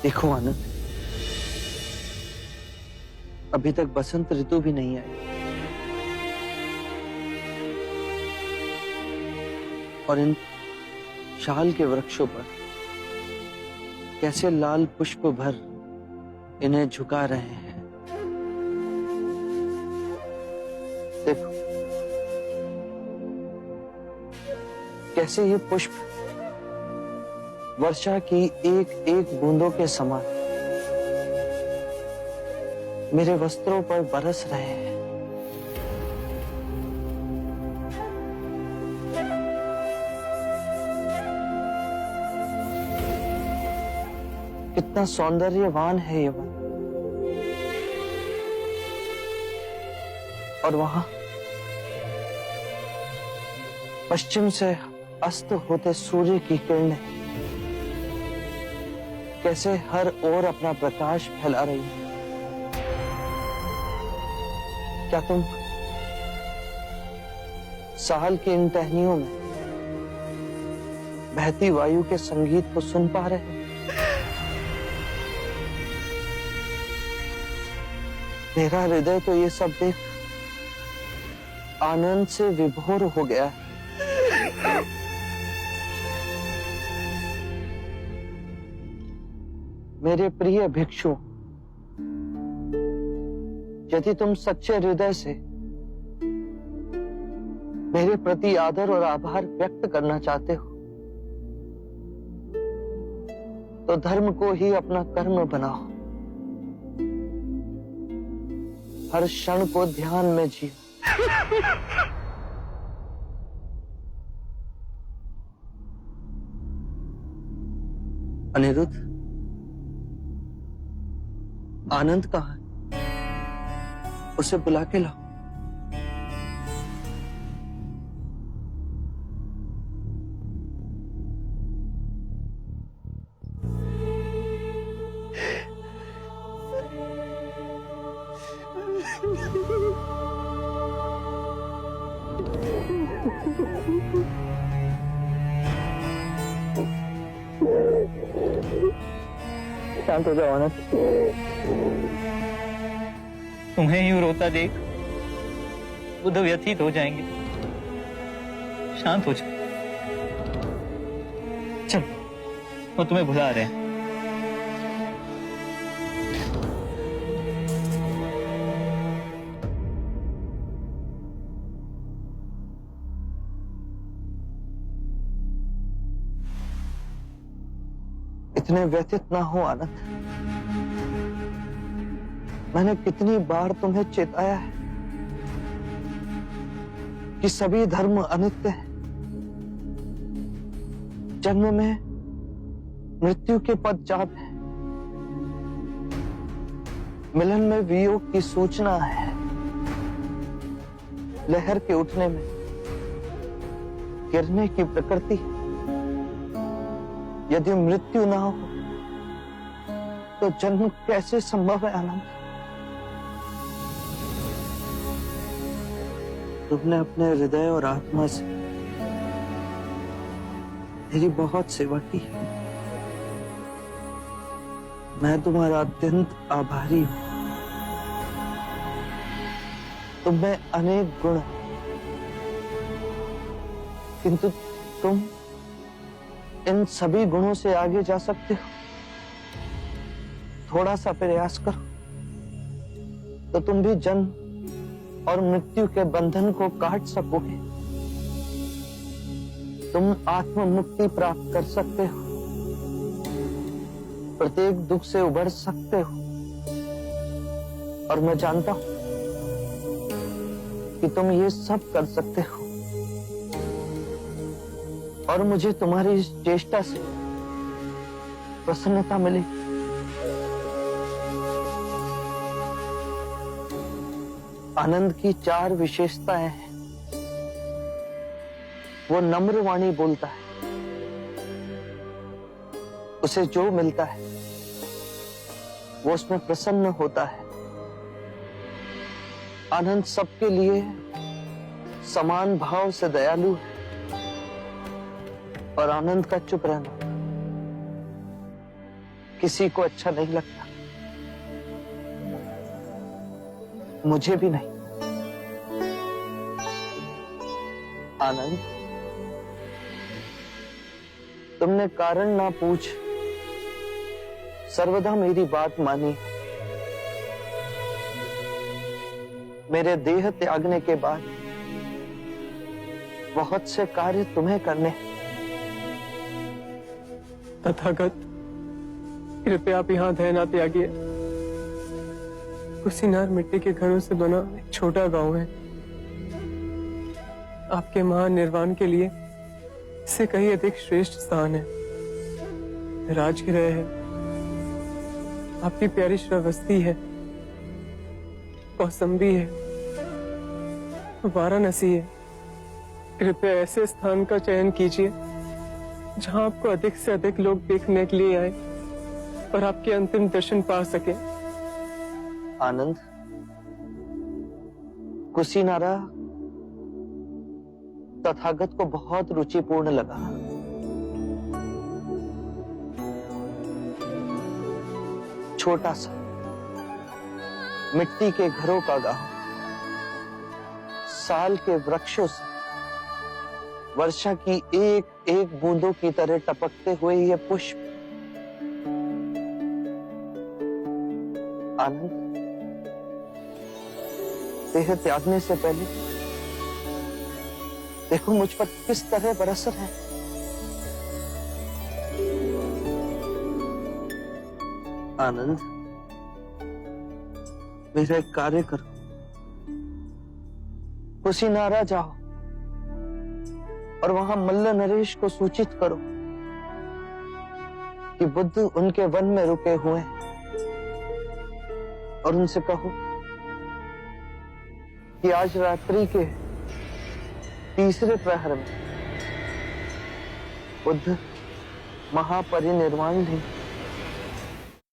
देखो आनंद, अभी तक बसंत ऋतु भी नहीं आई और इन शाल के वृक्षों पर कैसे लाल पुष्प भर इन्हें झुका रहे हैं। देखो कैसे ये पुष्प वर्षा की एक एक बूंदों के समान मेरे वस्त्रों पर बरस रहे हैं। कितना सौंदर्यवान है ये वन। और वहां पश्चिम से अस्त होते सूर्य की किरणें कैसे हर ओर अपना प्रकाश फैला रही है। क्या तुम साल की इन टहनियों में बहती वायु के संगीत को सुन पा रहे हो? मेरा हृदय तो ये सब देख आनंद से विभोर हो गया है। मेरे प्रिय भिक्षु, यदि तुम सच्चे हृदय से मेरे प्रति आदर और आभार व्यक्त करना चाहते हो तो धर्म को ही अपना कर्म बनाओ। हर क्षण को ध्यान में जियो। अनिरुद्ध, आनंद कहाँ है? उसे बुला के लाओ। शांत हो जाओ आनंद। तुम्हें यूं रोता देख बुध व्यथित हो जाएंगे। शांत हो जाओ। चल, वो तुम्हें बुला रहे हैं। इतने व्यथित ना हो आनंद। मैंने कितनी बार तुम्हें चेताया है कि सभी धर्म अनित्य है। जन्म में मृत्यु के पश्चात है, मिलन में वियोग की सूचना है, लहर के उठने में गिरने की प्रकृति। यदि मृत्यु ना हो तो जन्म कैसे संभव है आनंद? तुमने अपने हृदय और आत्मा से मेरी बहुत सेवा की है। मैं तुम्हारा अत्यंत आभारी हूं। तुम में अनेक गुण हैं, किंतु तुम इन सभी गुणों से आगे जा सकते हो। थोड़ा सा प्रयास करो तो तुम भी जन्म और मृत्यु के बंधन को काट सकोगे। तुम आत्म मुक्ति प्राप्त कर सकते हो, प्रत्येक दुख से उबर सकते हो। और मैं जानता हूं कि तुम ये सब कर सकते हो और मुझे तुम्हारी इस चेष्टा से प्रसन्नता मिलेगी। आनंद की 4 विशेषताएं हैं। वो नम्र वाणी बोलता है, उसे जो मिलता है वो उसमें प्रसन्न होता है। आनंद सबके लिए समान भाव से दयालु है और आनंद का चुप रहना किसी को अच्छा नहीं लगता, मुझे भी नहीं। आनंद, तुमने कारण ना पूछ सर्वदा मेरी बात मानी। मेरे देह त्यागने के बाद बहुत से कार्य तुम्हें करने। तथागत, कृपया आप यहाँ दया ना त्यागिए। कुशीनार मिट्टी के घरों से बना एक छोटा गांव है। आपके महान निर्वाण के लिए इससे कहीं अधिक श्रेष्ठ स्थान है। राजगृह है, आपकी प्यारी श्रावस्ती है, कौसंबी है, वाराणसी है। कृपया ऐसे स्थान का चयन कीजिए जहां आपको अधिक से अधिक लोग देखने के लिए आए और आपके अंतिम दर्शन पा सके। आनंद, कुशीनारा तथागत को बहुत रुचिपूर्ण लगा। छोटा सा मिट्टी के घरों का गांव, साल के वृक्षों से वर्षा की एक एक बूंदों की तरह टपकते हुए ये पुष्प। आनंद, देह त्यागने से पहले देखो मुझ पर किस तरह बरस रहे हैं। आनंद, मेरा एक कार्य करो, कुशीनारा जाओ और वहां मल्ल नरेश को सूचित करो कि बुद्ध उनके वन में रुके हुए हैं, और उनसे कहो कि आज रात्रि के तीसरे प्रहर में बुद्ध महापरिनिर्वाण लेंगे।